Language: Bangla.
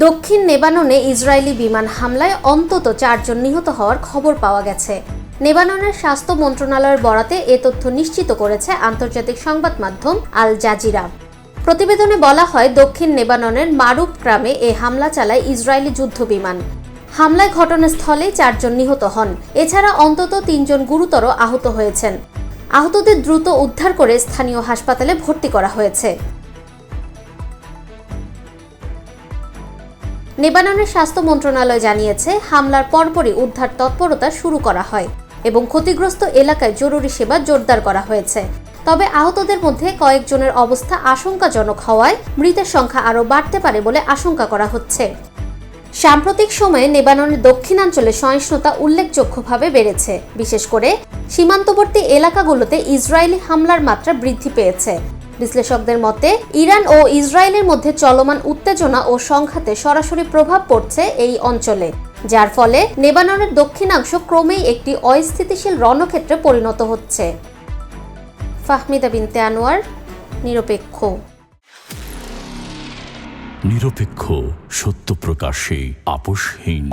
দক্ষিণ লেবাননে ইসরায়েলি বিমান হামলায় অন্তত 4 জন নিহত হওয়ার খবর পাওয়া গেছে। লেবাননের স্বাস্থ্য মন্ত্রণালয়ের বরাতে এ তথ্য নিশ্চিত করেছে আন্তর্জাতিক সংবাদ মাধ্যম আল জাজিরা। প্রতিবেদনে বলা হয়, দক্ষিণ লেবাননের মারুফ গ্রামে এ হামলা চালায় ইসরায়েলি যুদ্ধ বিমান। হামলায় ঘটনাস্থলেই 4 জন নিহত হন। এছাড়া অন্তত 3 জন গুরুতর আহত হয়েছেন। আহতদের দ্রুত উদ্ধার করে স্থানীয় হাসপাতালে ভর্তি করা হয়েছে। লেবাননের স্বাস্থ্য মন্ত্রণালয় জানিয়েছে, হামলার পরপরই উদ্ধার তৎপরতা শুরু করা হয় এবং ক্ষতিগ্রস্ত এলাকায় জরুরি সেবা জোরদার করা হয়েছে। তবে আহতদের মধ্যে কয়েকজনের অবস্থা আশঙ্কাজনক হওয়ায় মৃতের সংখ্যা আরও বাড়তে পারে বলে আশঙ্কা করা হচ্ছে। সাম্প্রতিক সময়ে লেবাননের দক্ষিণাঞ্চলে সহিংসতা উল্লেখযোগ্যভাবে বেড়েছে। বিশেষ করে সীমান্তবর্তী এলাকাগুলোতে ইসরায়েলি হামলার মাত্রা বৃদ্ধি পেয়েছে। বিশ্লেষকদের মতে, ইরান ও ইসরায়েলের মধ্যে চলমান উত্তেজনা ও সংঘাতে সরাসরি প্রভাব পড়ছে এই অঞ্চলে, যার ফলে লেবাননের দক্ষিণাংশ ক্রমেই একটি অস্থিতিশীল রণক্ষেত্রে পরিণত হচ্ছে। ফাহমিদা বিনতে আনোয়ার, নিরপেক্ষ। নিরপেক্ষ, সত্য প্রকাশে আপোষহীন।